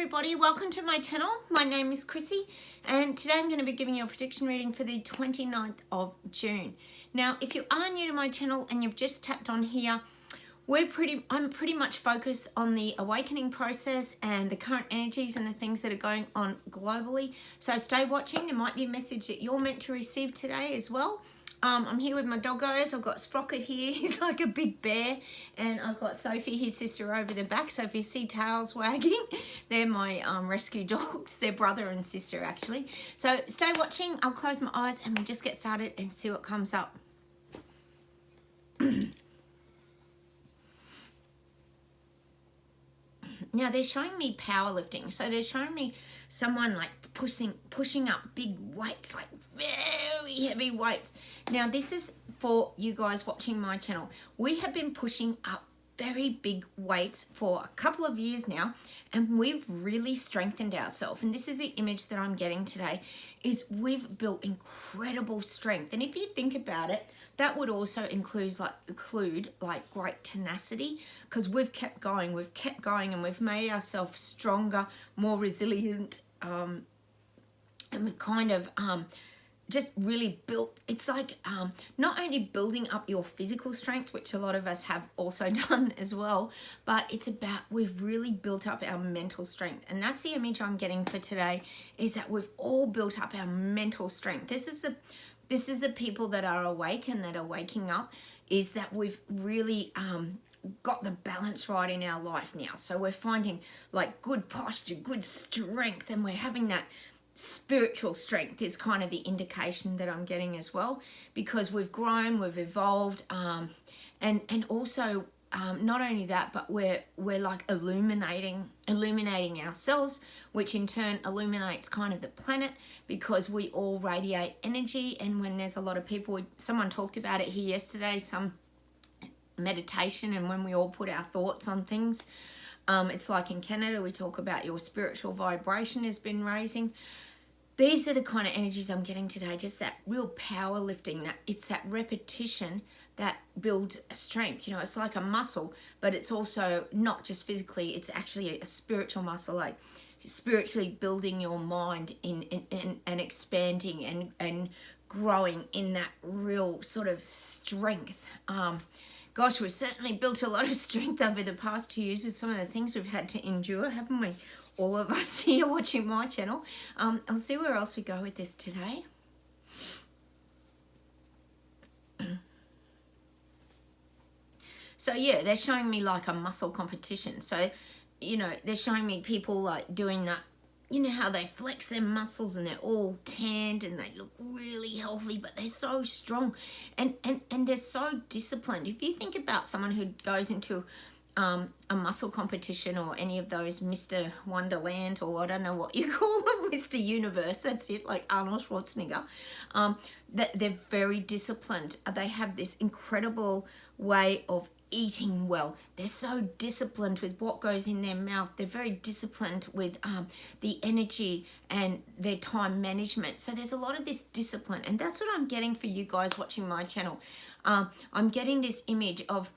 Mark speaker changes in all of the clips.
Speaker 1: everybody, welcome to my channel. My name is Chrissy and today I'm going to be giving you a prediction reading for the 29th of June. Now, if you are new to my channel and you've just tapped on here, I'm pretty much focused on the awakening process and the current energies and the things that are going on globally. So stay watching. There might be a message that you're meant to receive today as well. I'm here with my doggos. I've got Sprocket here, he's like a big bear, and I've got Sophie, his sister, over the back. So if you see tails wagging, they're my rescue dogs. They're brother and sister actually. So stay watching. I'll close my eyes and we'll just get started and see what comes up. Now they're showing me powerlifting. So they're showing me someone like pushing up big weights, like very heavy weights. Now this is for you guys watching my channel. We have been pushing up very big weights for a couple of years now, and we've really strengthened ourselves. And this is the image that I'm getting today, is we've built incredible strength. And if you think about it, that would also include like great tenacity, because we've kept going, and we've made ourselves stronger, more resilient, and we've kind of just really built. It's like not only building up your physical strength, which a lot of us have also done as well, but it's about we've really built up our mental strength. And that's the image I'm getting for today, is that we've all built up our mental strength. This is the people that are awake and that are waking up, is that we've really got the balance right in our life now. So we're finding like good posture, good strength, and we're having that spiritual strength is kind of the indication that I'm getting as well, because we've grown, we've evolved, and also not only that, but we're like illuminating ourselves, which in turn illuminates kind of the planet, because we all radiate energy. And when there's a lot of people, someone talked about it here yesterday, some meditation, and when we all put our thoughts on things, it's like in Canada we talk about your spiritual vibration has been raising. These are the kind of energies I'm getting today, just that real power lifting, that it's that repetition that builds strength. You know, it's like a muscle, but it's also not just physically, it's actually a spiritual muscle, like spiritually building your mind and expanding and growing in that real sort of strength. Gosh, we've certainly built a lot of strength over the past 2 years with some of the things we've had to endure, haven't we? All of us here watching my channel. I'll see where else we go with this today. So yeah, they're showing me like a muscle competition. So, you know, they're showing me people like doing that. You know how they flex their muscles and they're all tanned and they look really healthy, but they're so strong and they're so disciplined. If you think about someone who goes into a muscle competition or any of those Mr. Wonderland, or I don't know what you call them, Mr. Universe, that's it, like Arnold Schwarzenegger, that they're very disciplined. They have this incredible way of eating well. They're so disciplined with what goes in their mouth. They're very disciplined with the energy and their time management. So there's a lot of this discipline, and that's what I'm getting for you guys watching my channel. I'm getting this image of,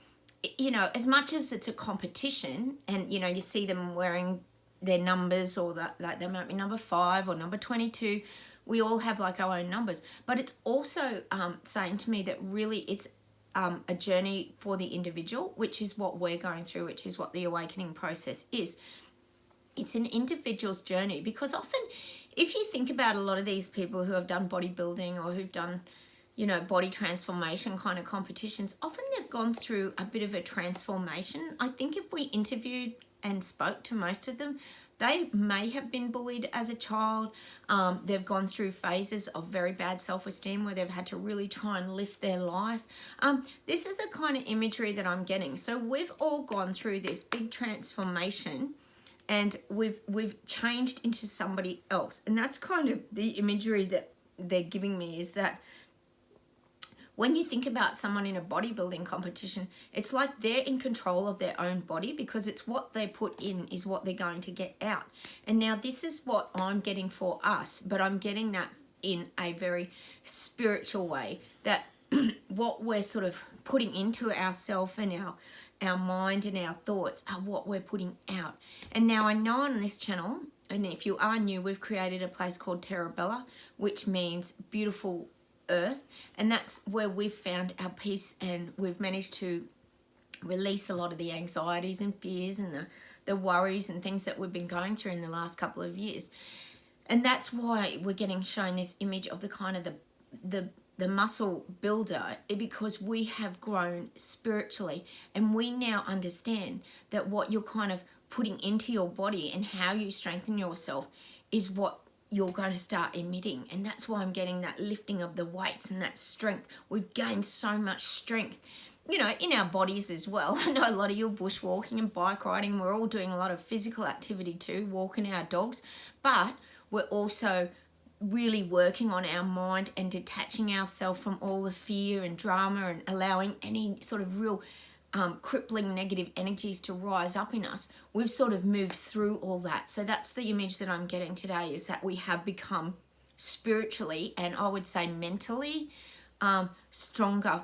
Speaker 1: you know, as much as it's a competition, and you know, you see them wearing their numbers, or that, like they might be number 5 or number 22. We all have like our own numbers, but it's also saying to me that really it's a journey for the individual, which is what we're going through, which is what the awakening process is. It's an individual's journey, because often if you think about a lot of these people who have done bodybuilding or who've done, you know, body transformation kind of competitions, often they've gone through a bit of a transformation. I think if we interviewed and spoke to most of them, they may have been bullied as a child. They've gone through phases of very bad self-esteem where they've had to really try and lift their life. This is the kind of imagery that I'm getting. So we've all gone through this big transformation, and we've changed into somebody else. And that's kind of the imagery that they're giving me, is that when you think about someone in a bodybuilding competition, it's like they're in control of their own body, because it's what they put in is what they're going to get out. And now this is what I'm getting for us, but I'm getting that in a very spiritual way, that what we're sort of putting into ourselves and our mind and our thoughts are what we're putting out. And now I know on this channel, and if you are new, we've created a place called Terra Bella, which means beautiful earth. And that's where we've found our peace, and we've managed to release a lot of the anxieties and fears and the worries and things that we've been going through in the last couple of years. And that's why we're getting shown this image of the kind of the muscle builder, because we have grown spiritually, and we now understand that what you're kind of putting into your body and how you strengthen yourself is what you're going to start emitting. And that's why I'm getting that lifting of the weights and that strength. We've gained so much strength, you know, in our bodies as well. I know a lot of you are bushwalking and bike riding. We're all doing a lot of physical activity too, walking our dogs, but we're also really working on our mind and detaching ourselves from all the fear and drama and allowing any sort of real crippling negative energies to rise up in us. We've sort of moved through all that. So that's the image that I'm getting today, is that we have become spiritually, and I would say mentally, stronger.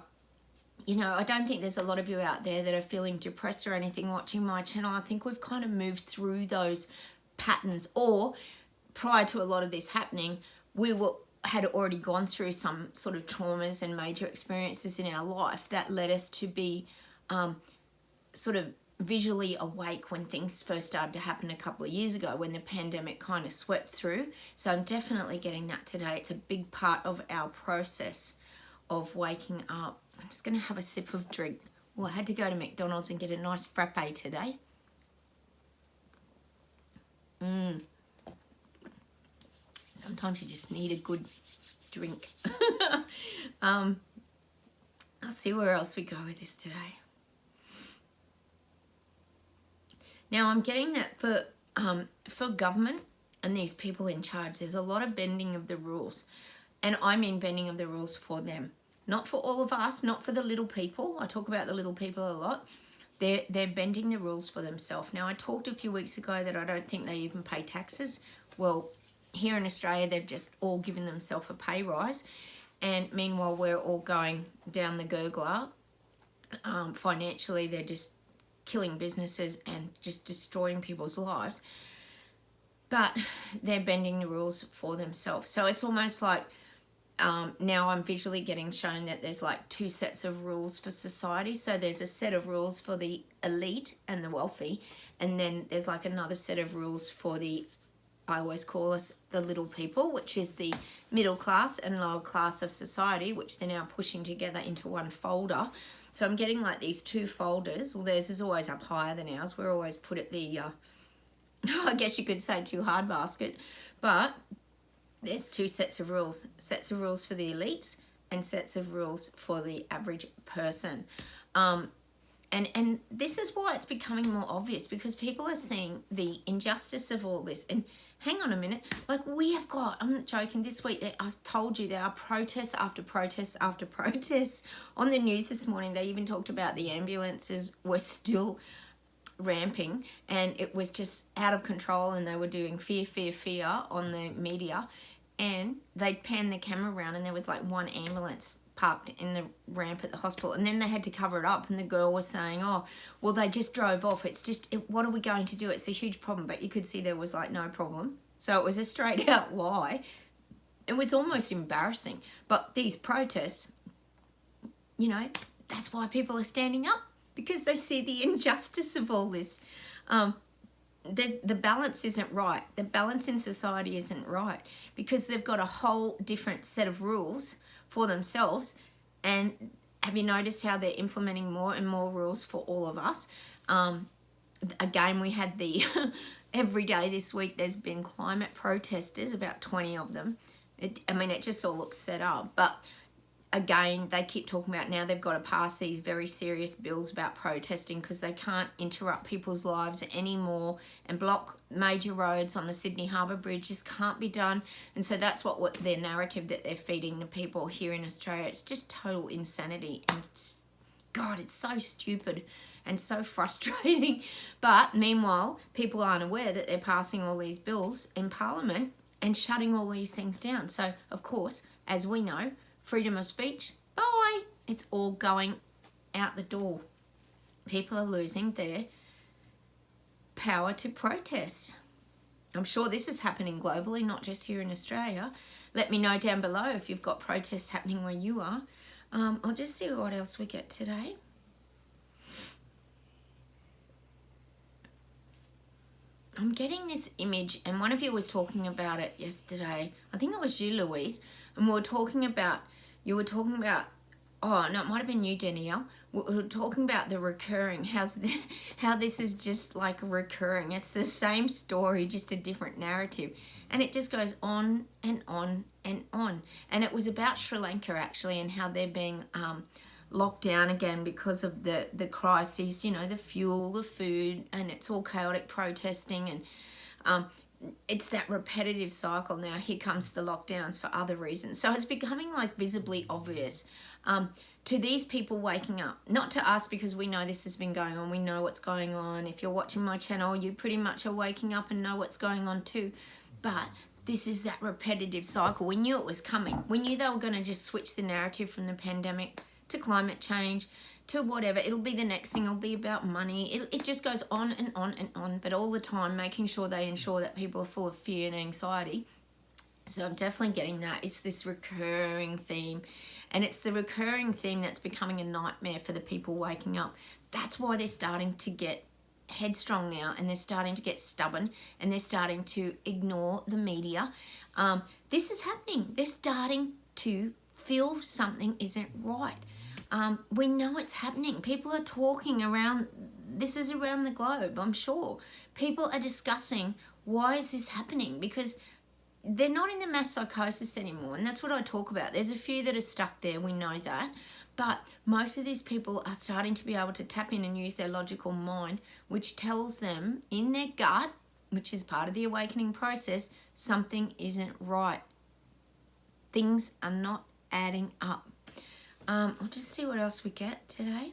Speaker 1: You know, I don't think there's a lot of you out there that are feeling depressed or anything watching my channel. I think we've kind of moved through those patterns, or prior to a lot of this happening, we had already gone through some sort of traumas and major experiences in our life that led us to be sort of visually awake when things first started to happen a couple of years ago, when the pandemic kind of swept through. So I'm definitely getting that today. It's a big part of our process of waking up. I'm just going to have a sip of drink. Well, I had to go to McDonald's and get a nice frappe today. Sometimes you just need a good drink. I'll see where else we go with this today. Now I'm getting that for government and these people in charge, there's a lot of bending of the rules. And I mean bending of the rules for them. Not for all of us, not for the little people. I talk about the little people a lot. They're bending the rules for themselves. Now, I talked a few weeks ago that I don't think they even pay taxes. Well, here in Australia, they've just all given themselves a pay rise. And meanwhile, we're all going down the gurgler. Financially, they're just killing businesses and just destroying people's lives. But they're bending the rules for themselves. So it's almost like now I'm visually getting shown that there's like two sets of rules for society. So there's a set of rules for the elite and the wealthy, and then there's like another set of rules for the, I always call us the little people, which is the middle class and lower class of society, which they're now pushing together into one folder. So I'm getting like these two folders. Well, theirs is always up higher than ours. We're always put at the, I guess you could say too hard basket, but there's two sets of rules. Sets of rules for the elites and sets of rules for the average person. And this is why it's becoming more obvious, because people are seeing the injustice of all this. And hang on a minute, like we have got, I'm not joking, this week I've told you there are protests after protests after protests. On the news this morning, they even talked about the ambulances were still ramping, and it was just out of control, and they were doing fear, fear, fear on the media. And they'd pan the camera around, and there was like one ambulance parked in the ramp at the hospital, and then they had to cover it up, and the girl was saying, oh, well, they just drove off, it's just, what are we going to do, it's a huge problem. But you could see there was like no problem. So it was a straight out lie. It was almost embarrassing. But these protests, you know, that's why people are standing up, because they see the injustice of all this. The balance isn't right. The balance in society isn't right, because they've got a whole different set of rules for themselves. And have you noticed how they're implementing more and more rules for all of us? Again, we had the every day this week there's been climate protesters, about 20 of them. It just all looks set up. But again, they keep talking about now they've got to pass these very serious bills about protesting, because they can't interrupt people's lives anymore and block major roads on the Sydney Harbour Bridge. Just can't be done. And so that's what their narrative that they're feeding the people here in Australia. It's just total insanity. And God, it's so stupid and so frustrating. But meanwhile, people aren't aware that they're passing all these bills in Parliament and shutting all these things down. So, of course, as we know, freedom of speech, bye. It's all going out the door. People are losing their power to protest. I'm sure this is happening globally, not just here in Australia. Let me know down below if you've got protests happening where you are. I'll just see what else we get today. I'm getting this image, and one of you was talking about it yesterday. I think it was you, Louise, and you were talking about, oh no, it might have been you, Danielle. We were talking about the recurring, how this is just like recurring. It's the same story, just a different narrative. And it just goes on and on and on. And it was about Sri Lanka, actually, and how they're being locked down again because of the crises, you know, the fuel, the food, and it's all chaotic protesting. And it's that repetitive cycle. Now here comes the lockdowns for other reasons. So it's becoming like visibly obvious to these people waking up, not to us, because we know this has been going on. We know what's going on. If you're watching my channel, you pretty much are waking up and know what's going on too. But this is that repetitive cycle. We knew it was coming. We knew they were going to just switch the narrative from the pandemic to climate change, to whatever. It'll be the next thing. It'll be about money. It just goes on and on and on, but all the time making sure they ensure that people are full of fear and anxiety. So I'm definitely getting that. It's this recurring theme, and it's the recurring theme that's becoming a nightmare for the people waking up. That's why they're starting to get headstrong now, and they're starting to get stubborn, and they're starting to ignore the media. This is happening. They're starting to feel something isn't right. We know it's happening. People are talking around, this is around the globe, I'm sure. People are discussing, why is this happening? Because they're not in the mass psychosis anymore, and that's what I talk about. There's a few that are stuck there, we know that, but most of these people are starting to be able to tap in and use their logical mind, which tells them in their gut, which is part of the awakening process, something isn't right. Things are not adding up. I'll just see what else we get today.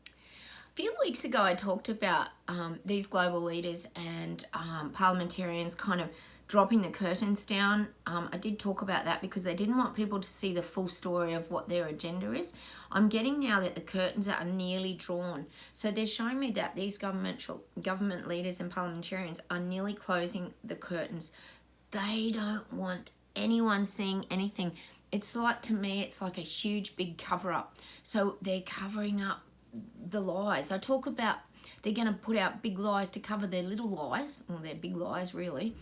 Speaker 1: A few weeks ago I talked about these global leaders and parliamentarians kind of dropping the curtains down. I did talk about that because they didn't want people to see the full story of what their agenda is. I'm getting now that the curtains are nearly drawn. So they're showing me that these government leaders and parliamentarians are nearly closing the curtains. They don't want anyone seeing anything. It's like, to me, it's like a huge big cover up. So they're covering up the lies. I talk about they're going to put out big lies to cover their little lies, or their big lies really.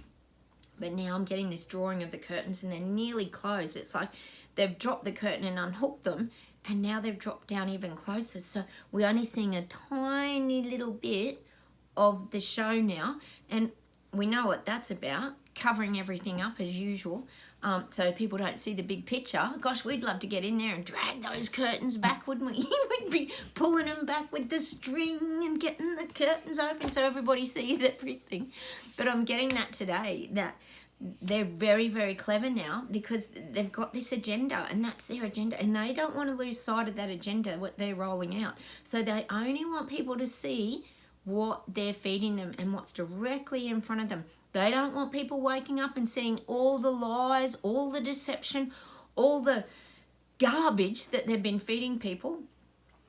Speaker 1: But now I'm getting this drawing of the curtains, and they're nearly closed. It's like they've dropped the curtain and unhooked them, and now they've dropped down even closer. So we're only seeing a tiny little bit of the show now, and we know what that's about, covering everything up as usual, so people don't see the big picture. Gosh, we'd love to get in there and drag those curtains back, wouldn't we? We'd be pulling them back with the string and getting the curtains open so everybody sees everything. But I'm getting that today, that they're very, very clever now, because they've got this agenda, and that's their agenda, and they don't want to lose sight of that agenda, what they're rolling out. So they only want people to see what they're feeding them and what's directly in front of them. They don't want people waking up and seeing all the lies, all the deception, all the garbage that they've been feeding people.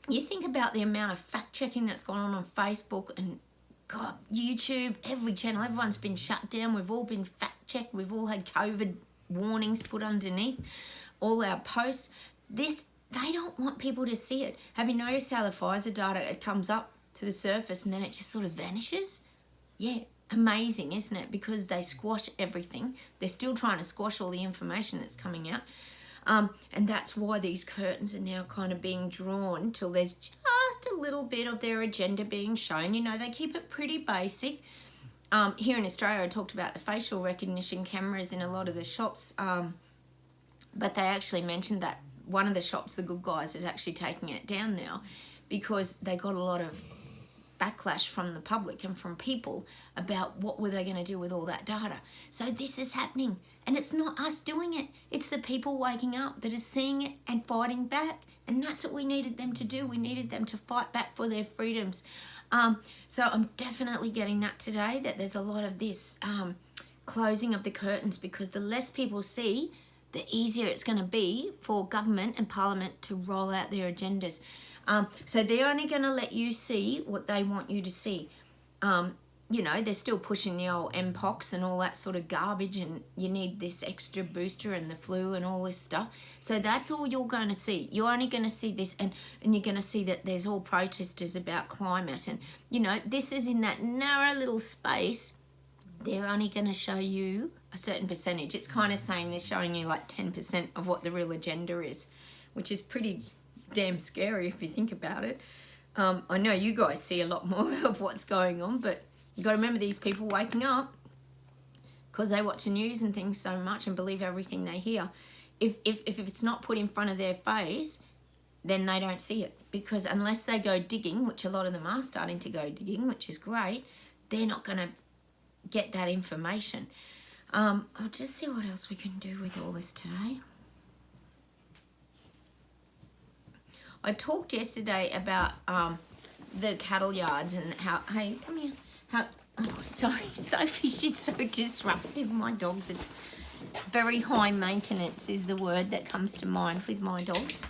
Speaker 1: You think about the amount of fact-checking that's gone on Facebook and, God, YouTube, every channel, everyone's been shut down. We've all been fact-checked. We've all had COVID warnings put underneath all our posts. They don't want people to see it. Have you noticed how the Pfizer data, it comes up to the surface and then it just sort of vanishes? Yeah. Amazing, isn't it? Because they squash everything. They're still trying to squash all the information that's coming out. And that's why these curtains are now kind of being drawn till there's just a little bit of their agenda being shown. You know, they keep it pretty basic. Here in Australia, I talked about the facial recognition cameras in a lot of the shops. But they actually mentioned that one of the shops, the Good Guys, is actually taking it down now because they got a lot of backlash from the public and from people about what were they going to do with all that data. So this is happening, and it's not us doing it. It's the people waking up that are seeing it and fighting back, and that's what we needed them to do. We needed them to fight back for their freedoms. So I'm definitely getting that today, that there's a lot of this closing of the curtains, because the less people see, the easier it's going to be for government and parliament to roll out their agendas. So they're only going to let you see what they want you to see. You know, they're still pushing the old Mpox and all that sort of garbage, and you need this extra booster and the flu and all this stuff. So that's all you're going to see. You're only going to see this, and you're going to see that there's all protesters about climate. And, you know, this is in that narrow little space. They're only going to show you a certain percentage. It's kind of saying they're showing you like 10% of what the real agenda is, which is pretty damn scary if you think about it. I know you guys see a lot more of what's going on, but you got to remember these people waking up because they watch the news and things so much and believe everything they hear. If it's not put in front of their face, then they don't see it, because unless they go digging, which a lot of them are starting to go digging, which is great, they're not going to get that information. I'll just see what else we can do with all this today. I talked yesterday about the cattle yards and how, hey, come here. Oh, sorry, Sophie, she's so disruptive. My dogs are very high maintenance is the word that comes to mind with my dogs.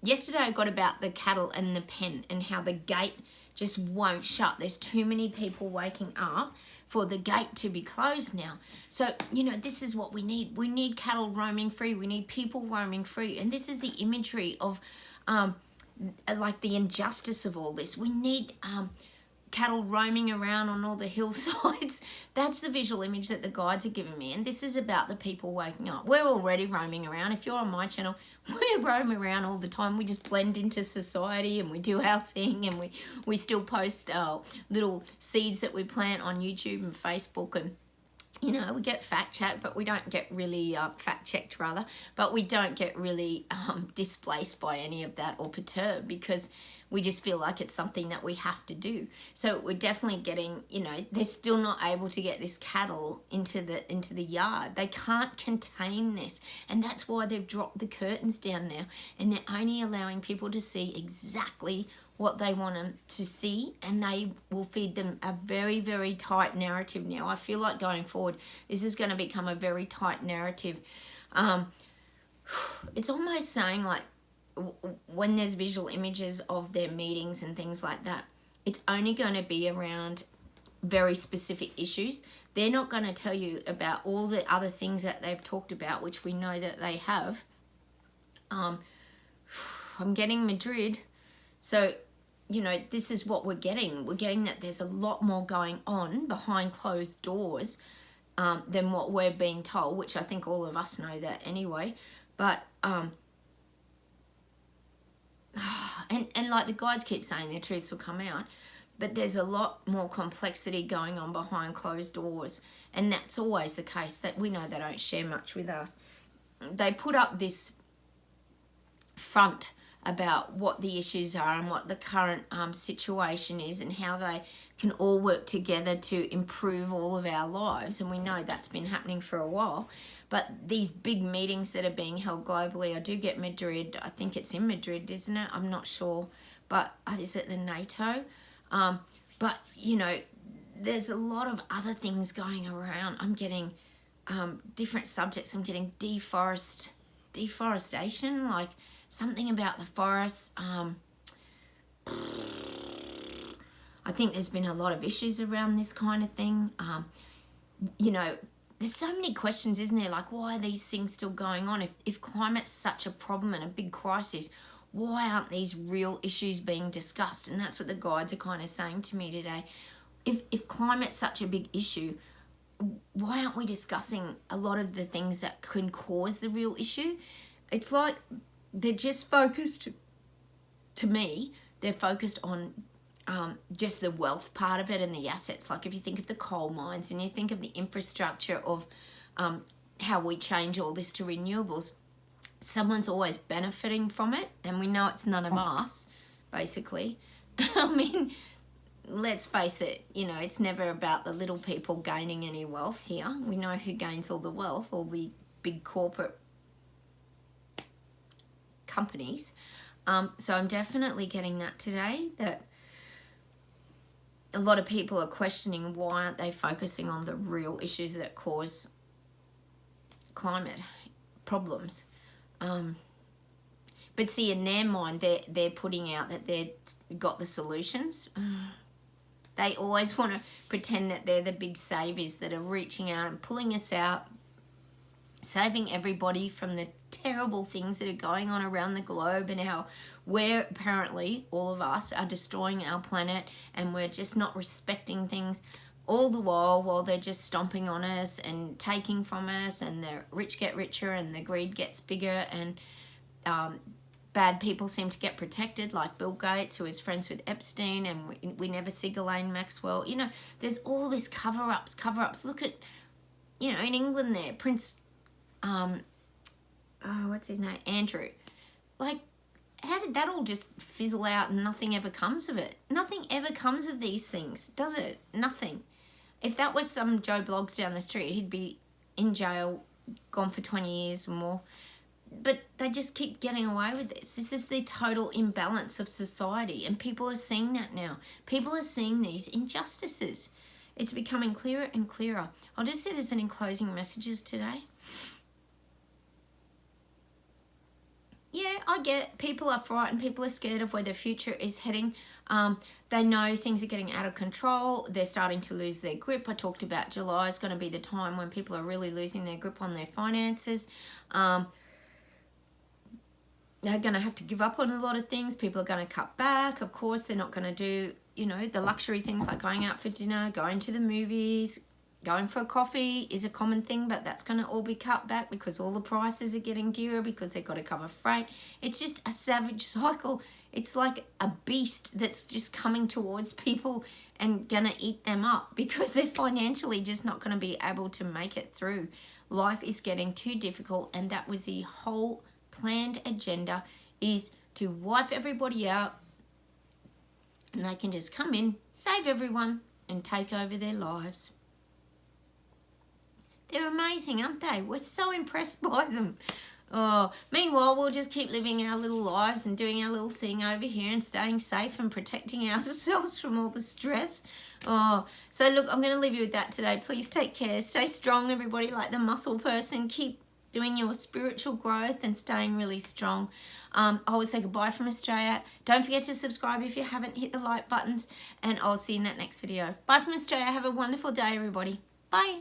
Speaker 1: Yesterday I got about the cattle and the pen and how the gate just won't shut. There's too many people waking up for the gate to be closed now. So, you know, this is what we need. We need cattle roaming free. We need people roaming free. And this is the imagery of like the injustice of all this. We need cattle roaming around on all the hillsides. That's the visual image that the guides are giving me. And this is about the people waking up. We're already roaming around. If you're on my channel, we're roaming around all the time. We just blend into society and we do our thing, and we still post little seeds that we plant on YouTube and Facebook, and you know, we get fact-checked, but we don't get really fact-checked, rather, but we don't get really displaced by any of that or perturbed, because we just feel like it's something that we have to do. So we're definitely getting, you know, they're still not able to get this cattle into the yard. They can't contain this, and that's why they've dropped the curtains down now, and they're only allowing people to see exactly what they want them to see, and they will feed them a very, very tight narrative now. I feel like going forward, this is going to become a very tight narrative. It's almost saying like when there's visual images of their meetings and things like that, it's only going to be around very specific issues. They're not going to tell you about all the other things that they've talked about, which we know that they have. I'm getting Madrid. So, you know, this is what we're getting. We're getting that there's a lot more going on behind closed doors than what we're being told, which I think all of us know that anyway. But, and like the guides keep saying, their truths will come out. But there's a lot more complexity going on behind closed doors. And that's always the case, that we know they don't share much with us. They put up this front about what the issues are and what the current situation is, and how they can all work together to improve all of our lives. And we know that's been happening for a while. But these big meetings that are being held globally, I do get Madrid. I think it's in Madrid, isn't it? I'm not sure. But is it the NATO? But, you know, there's a lot of other things going around. I'm getting different subjects. I'm getting deforestation, like something about the forests. I think there's been a lot of issues around this kind of thing. You know, there's so many questions, isn't there? Like, why are these things still going on? If climate's such a problem and a big crisis, why aren't these real issues being discussed? And that's what the guides are kind of saying to me today. If climate's such a big issue, why aren't we discussing a lot of the things that can cause the real issue? It's like they're just focused, to me, they're focused on just the wealth part of it and the assets. Like if you think of the coal mines and you think of the infrastructure of how we change all this to renewables, someone's always benefiting from it, and we know it's none of us, basically. I mean, let's face it, you know, it's never about the little people gaining any wealth here. We know who gains all the wealth, all the big corporate companies. So I'm definitely getting that today, that a lot of people are questioning why aren't they focusing on the real issues that cause climate problems. But see, in their mind, they're putting out that they've got the solutions. They always want to pretend that they're the big saviors that are reaching out and pulling us out, saving everybody from the terrible things that are going on around the globe, and how we're apparently, all of us, are destroying our planet, and we're just not respecting things all the while they're just stomping on us and taking from us, and the rich get richer and the greed gets bigger, and bad people seem to get protected, like Bill Gates, who is friends with Epstein, and we never see Ghislaine Maxwell. You know, there's all this cover-ups. Look at, you know, in England there, Prince, what's his name? Andrew. Like, how did that all just fizzle out and nothing ever comes of it? Nothing ever comes of these things, does it? Nothing. If that was some Joe Bloggs down the street, he'd be in jail, gone for 20 years or more. But they just keep getting away with this. This is the total imbalance of society, and people are seeing that now. People are seeing these injustices. It's becoming clearer and clearer. I'll just see if there's any closing messages today. Yeah, I get people are frightened. People are scared of where their future is heading. They know things are getting out of control. They're starting to lose their grip. I talked about July is going to be the time when people are really losing their grip on their finances. They're going to have to give up on a lot of things. People are going to cut back. Of course, they're not going to do, you know, the luxury things like going out for dinner, going to the movies, going for a coffee is a common thing, but that's going to all be cut back because all the prices are getting dearer because they've got to cover freight. It's just a savage cycle. It's like a beast that's just coming towards people and going to eat them up because they're financially just not going to be able to make it through. Life is getting too difficult, and that was the whole planned agenda, is to wipe everybody out, and they can just come in, save everyone, and take over their lives. They're amazing, aren't they? We're so impressed by them. Oh, meanwhile, we'll just keep living our little lives and doing our little thing over here and staying safe and protecting ourselves from all the stress. Oh, so look, I'm going to leave you with that today. Please take care. Stay strong, everybody, like the muscle person. Keep doing your spiritual growth and staying really strong. I will say goodbye from Australia. Don't forget to subscribe if you haven't hit the like buttons, and I'll see you in that next video. Bye from Australia. Have a wonderful day, everybody. Bye.